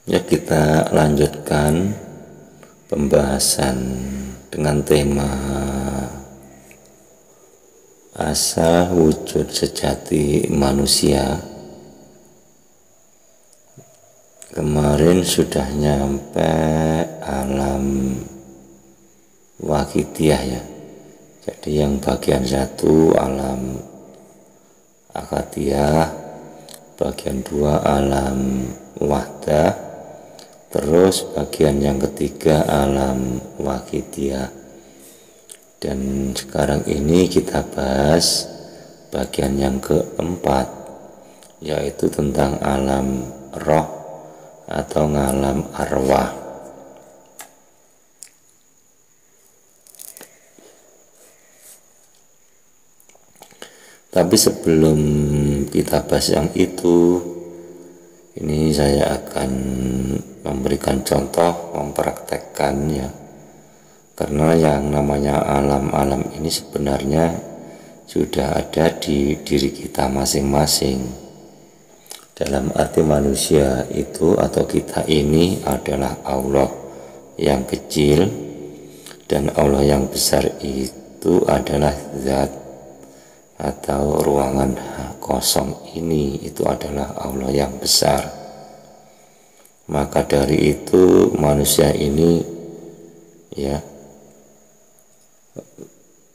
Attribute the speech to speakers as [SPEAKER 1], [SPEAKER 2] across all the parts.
[SPEAKER 1] Ya, kita lanjutkan pembahasan dengan tema asal wujud sejati manusia. Kemarin sudah nyampe alam wakidiyah ya. Jadi yang bagian 1 alam akadiyah, bagian 2 alam wahdah, terus bagian yang ketiga alam wakidiyah. Dan sekarang ini kita bahas bagian yang keempat, yaitu tentang alam roh atau ngalam arwah. Tapi sebelum kita bahas yang itu, ini saya akan memberikan contoh, mempraktekkan ya. Karena yang namanya alam-alam ini sebenarnya sudah ada di diri kita masing-masing. Dalam arti manusia itu atau kita ini adalah Allah yang kecil, dan Allah yang besar itu adalah zat atau ruangan kosong ini, itu adalah Allah yang besar. Maka dari itu manusia ini ya,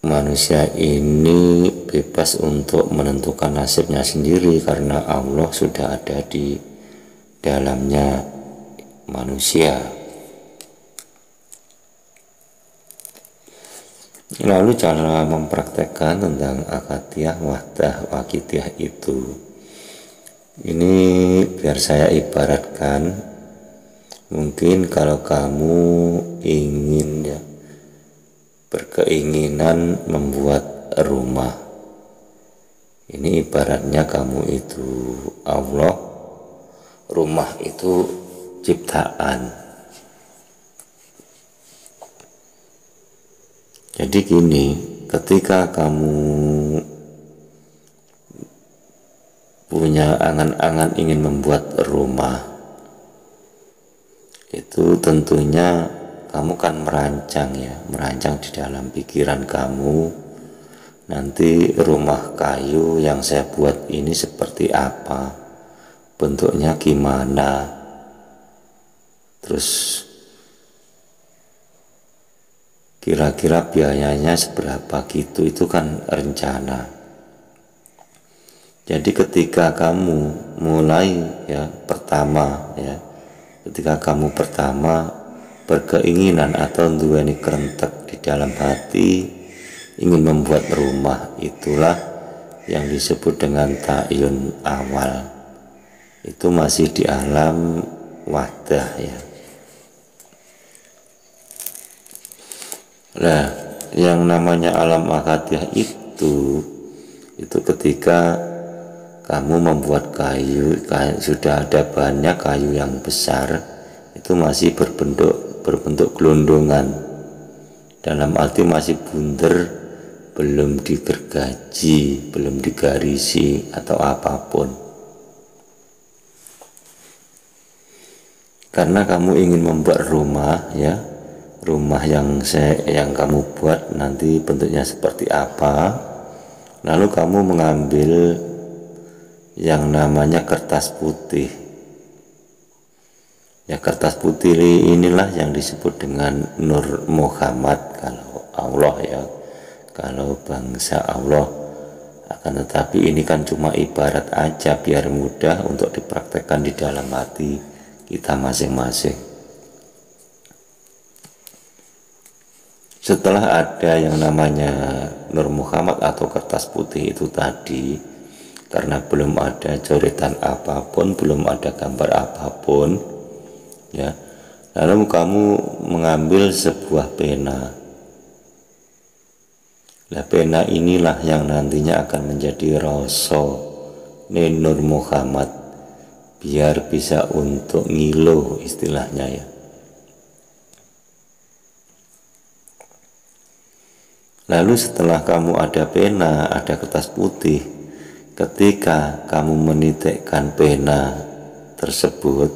[SPEAKER 1] manusia ini bebas untuk menentukan nasibnya sendiri karena Allah sudah ada di dalamnya manusia. Lalu cara mempraktekkan tentang akadiyah, wahdah, wakidiyah itu, ini biar saya ibaratkan, mungkin kalau kamu ingin ya, berkeinginan membuat rumah, ini ibaratnya kamu itu Allah, rumah itu ciptaan. Jadi gini, ketika kamu punya angan-angan ingin membuat rumah, itu tentunya kamu kan merancang ya, merancang di dalam pikiran kamu, nanti rumah kayu yang saya buat ini seperti apa, bentuknya gimana, terus kira-kira biayanya seberapa gitu, itu kan rencana. Jadi ketika kamu mulai ya, ketika kamu pertama berkeinginan atau duweni kerentek di dalam hati ingin membuat rumah, itulah yang disebut dengan ta'yun awal. Itu masih di alam wahdah ya. Nah, yang namanya alam akadiyah itu ketika kamu membuat kayu sudah ada bahannya, kayu yang besar itu masih berbentuk gelondongan, dalam arti masih bundar, belum digergaji, belum digarisi atau apapun. Karena kamu ingin membuat rumah ya, rumah yang kamu buat nanti bentuknya seperti apa, lalu kamu mengambil yang namanya kertas putih ya. Kertas putih inilah yang disebut dengan Nur Muhammad kalau Allah ya, kalau bangsa Allah. Akan tetapi ini kan cuma ibarat aja biar mudah untuk dipraktekkan di dalam hati kita masing-masing. Setelah ada yang namanya Nur Muhammad atau kertas putih itu tadi, karena belum ada coretan apapun, belum ada gambar apapun ya, lalu kamu mengambil sebuah pena. Nah, pena inilah yang nantinya akan menjadi rasa Nur Muhammad, biar bisa untuk ngilu istilahnya ya. Lalu setelah kamu ada pena, ada kertas putih, ketika kamu menitikkan pena tersebut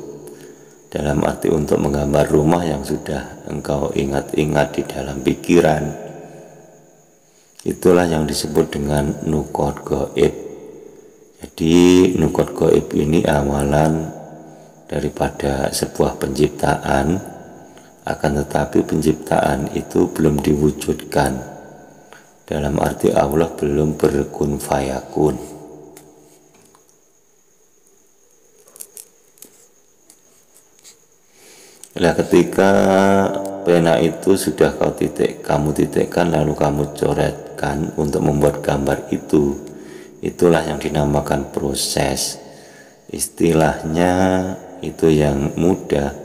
[SPEAKER 1] dalam arti untuk menggambar rumah yang sudah engkau ingat-ingat di dalam pikiran. Itulah yang disebut dengan nukot goib. Jadi nukot goib ini awalan daripada sebuah penciptaan, akan tetapi penciptaan itu belum diwujudkan, dalam arti Allah belum berkun fayakun. Nah, ketika pena itu sudah kamu titikkan lalu kamu coretkan untuk membuat gambar itu, itulah yang dinamakan proses. Istilahnya itu yang mudah.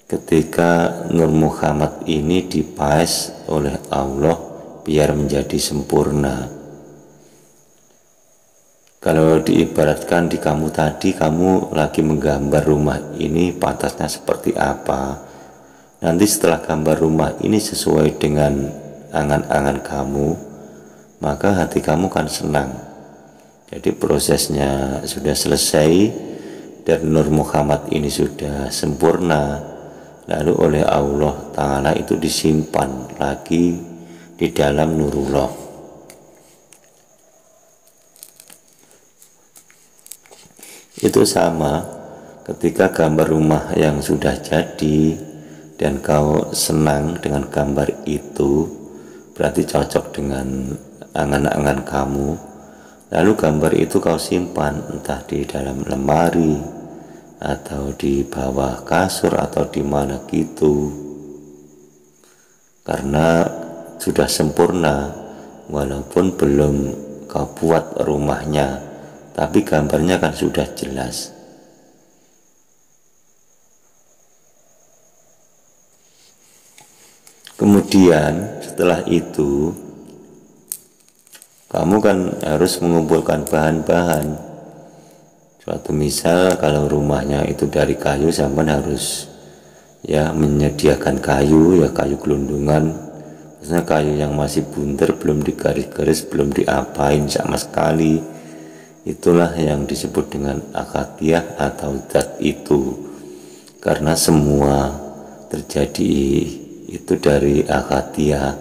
[SPEAKER 1] Ketika Nur Muhammad ini dipaes oleh Allah biar menjadi sempurna. Kalau diibaratkan di kamu tadi, kamu lagi menggambar rumah ini pantasnya seperti apa. Nanti setelah gambar rumah ini sesuai dengan angan-angan kamu, maka hati kamu kan senang. Jadi prosesnya sudah selesai dan Nur Muhammad ini sudah sempurna. Lalu oleh Allah Ta'ala itu disimpan lagi di dalam Nurullah. Itu sama ketika gambar rumah yang sudah jadi dan kau senang dengan gambar itu, berarti cocok dengan angan-angan kamu. Lalu gambar itu kau simpan entah di dalam lemari atau di bawah kasur atau di mana gitu, karena sudah sempurna. Walaupun belum kau buat rumahnya, tapi gambarnya kan sudah jelas. Kemudian setelah itu kamu kan harus mengumpulkan bahan-bahan. Suatu misal kalau rumahnya itu dari kayu, sampean harus ya menyediakan kayu, ya kayu gelundungan. Maksudnya kayu yang masih bunter, belum digaris-garis, belum diapain sama sekali. Itulah yang disebut dengan akadiyah atau zat itu, karena semua terjadi itu dari akadiyah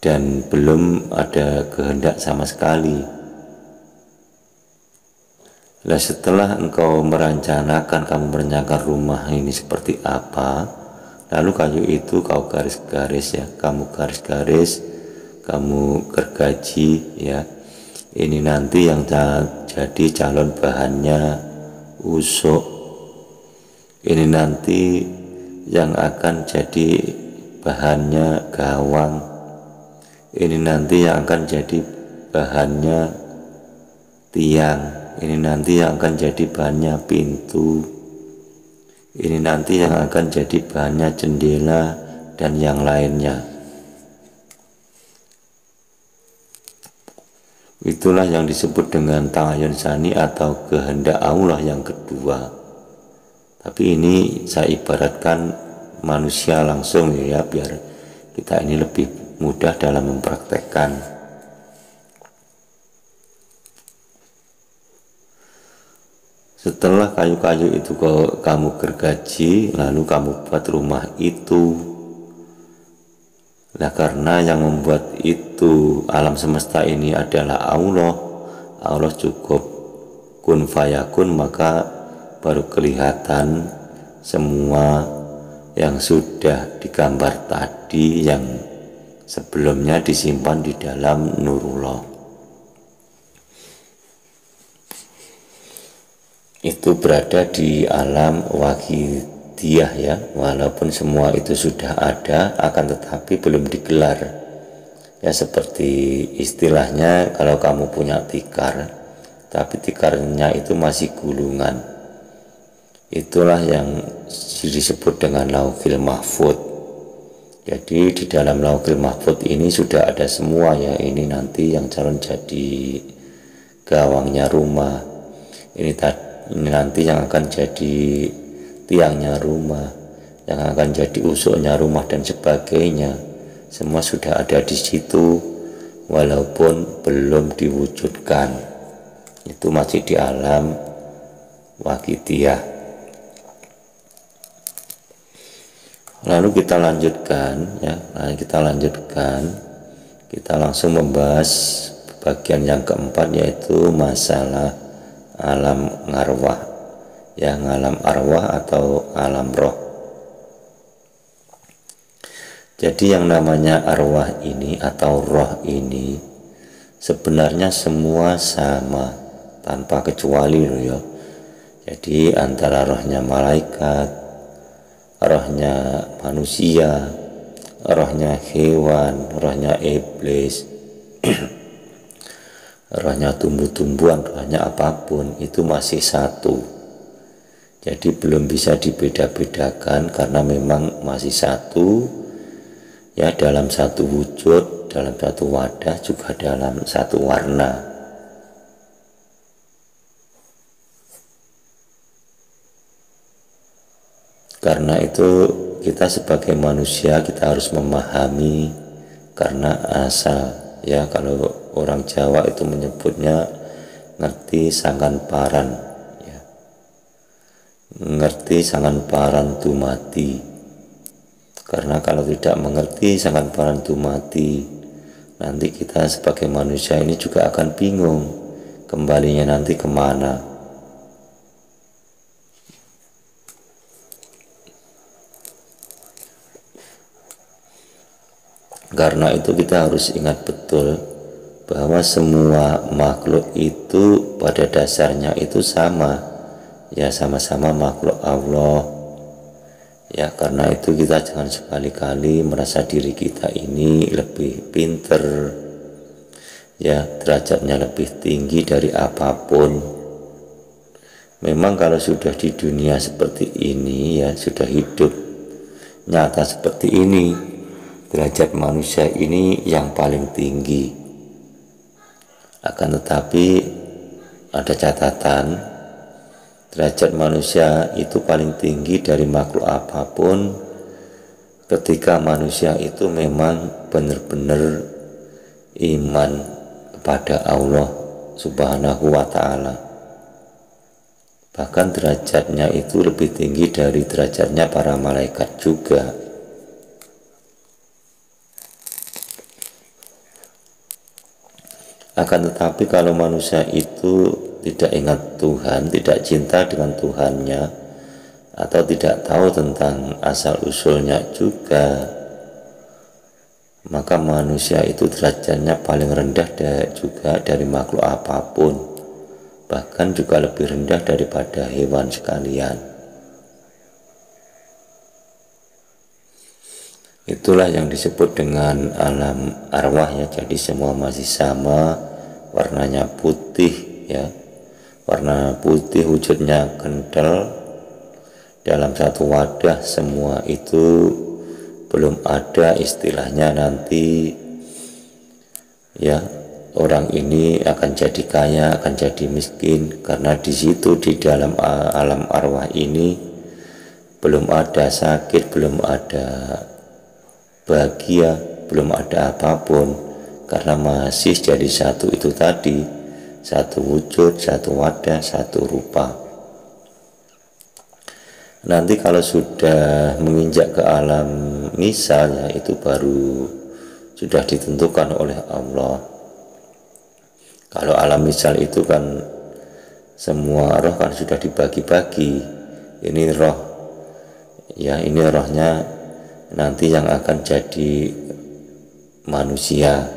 [SPEAKER 1] dan belum ada kehendak sama sekali. Nah, setelah engkau kamu merencanakan rumah ini seperti apa, lalu kayu itu kau garis-garis ya, kamu garis-garis, kamu gergaji ya. Ini nanti yang jadi calon bahannya usuk. Ini nanti yang akan jadi bahannya gawang. Ini nanti yang akan jadi bahannya tiang. Ini nanti yang akan jadi bahannya pintu. Ini nanti yang akan jadi bahannya jendela dan yang lainnya. Itulah yang disebut dengan ta'ayun sani atau kehendak Allah yang kedua. Tapi ini saya ibaratkan manusia langsung ya, biar kita ini lebih mudah dalam mempraktekkan. Setelah kayu-kayu itu kamu gergaji, lalu kamu buat rumah itu. Nah, karena yang membuat itu alam semesta ini adalah Allah cukup kun fayakun, maka baru kelihatan semua yang sudah digambar tadi yang sebelumnya disimpan di dalam Nurullah. Itu berada di alam wakidiyah ya, walaupun semua itu sudah ada, akan tetapi belum digelar ya. Seperti istilahnya kalau kamu punya tikar tapi tikarnya itu masih gulungan, itulah yang disebut dengan lauhil mahfud. Jadi di dalam lauhil mahfud ini sudah ada semua ya. Ini nanti yang calon jadi gawangnya rumah, ini nanti yang akan jadi tiangnya rumah, yang akan jadi usuknya rumah dan sebagainya. Semua sudah ada di situ walaupun belum diwujudkan. Itu masih di alam Waqidiyah. Lalu kita lanjutkan ya, kita langsung membahas bagian yang keempat, yaitu masalah alam arwah ya, alam arwah atau alam roh. Jadi yang namanya arwah ini atau roh ini sebenarnya semua sama tanpa kecuali loh ya. Jadi antara rohnya malaikat, rohnya manusia, rohnya hewan, rohnya iblis, rohnya tumbuh-tumbuhan, rohnya apapun, itu masih satu. Jadi belum bisa dibeda-bedakan karena memang masih satu ya, dalam satu wujud, dalam satu wadah, juga dalam satu warna. Karena itu kita sebagai manusia kita harus memahami, karena asal ya, kalau orang Jawa itu menyebutnya ngerti sangan paran ya. Ngerti sangan paran tu mati. Karena kalau tidak mengerti sangan paran tu mati, nanti kita sebagai manusia ini juga akan bingung kembalinya nanti kemana. Karena itu kita harus ingat betul bahwa semua makhluk itu pada dasarnya itu sama ya, sama-sama makhluk Allah ya. Karena itu kita jangan sekali-kali merasa diri kita ini lebih pinter ya, derajatnya lebih tinggi dari apapun. Memang kalau sudah di dunia seperti ini ya, sudah hidup nyata seperti ini, derajat manusia ini yang paling tinggi. Akan tetapi ada catatan, derajat manusia itu paling tinggi dari makhluk apapun ketika manusia itu memang benar-benar iman kepada Allah Subhanahu wa ta'ala. Bahkan derajatnya itu lebih tinggi dari derajatnya para malaikat juga. Akan tetapi kalau manusia itu tidak ingat Tuhan, tidak cinta dengan Tuhannya, atau tidak tahu tentang asal-usulnya juga, maka manusia itu derajatnya paling rendah juga dari makhluk apapun, bahkan juga lebih rendah daripada hewan sekalian. Itulah yang disebut dengan alam arwah ya. Jadi semua masih sama, warnanya putih ya, warna putih, wujudnya kental, dalam satu wadah. Semua itu belum ada istilahnya nanti ya, orang ini akan jadi kaya, akan jadi miskin, karena di situ di dalam alam arwah ini belum ada sakit, belum ada bahagia, belum ada apapun, karena masih jadi satu itu tadi, satu wujud, satu wadah, satu rupa. Nanti kalau sudah menginjak ke alam misalnya, itu baru sudah ditentukan oleh Allah. Kalau alam misal itu kan semua roh kan sudah dibagi-bagi. Ini roh ya, ini rohnya nanti yang akan jadi manusia,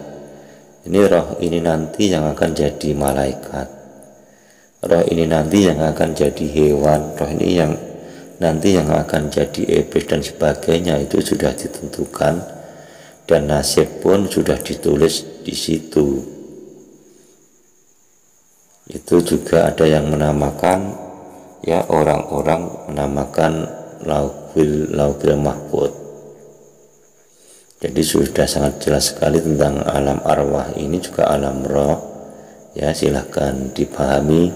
[SPEAKER 1] ini roh ini nanti yang akan jadi malaikat, roh ini nanti yang akan jadi hewan, roh ini yang nanti yang akan jadi iblis dan sebagainya. Itu sudah ditentukan dan nasib pun sudah ditulis di situ. Itu juga ada yang menamakan ya, orang-orang menamakan lauhil mahfud. Jadi sudah sangat jelas sekali tentang alam arwah ini, juga alam roh ya. Silahkan dipahami.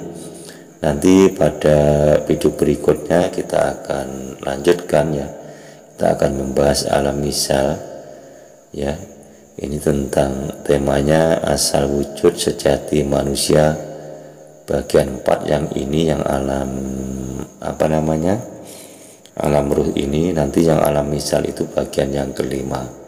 [SPEAKER 1] Nanti pada video berikutnya kita akan lanjutkan ya, kita akan membahas alam misal ya. Ini tentang temanya asal wujud sejati manusia bagian 4 yang ini, yang alam apa namanya, alam ruh ini, nanti yang alam misal itu bagian yang kelima.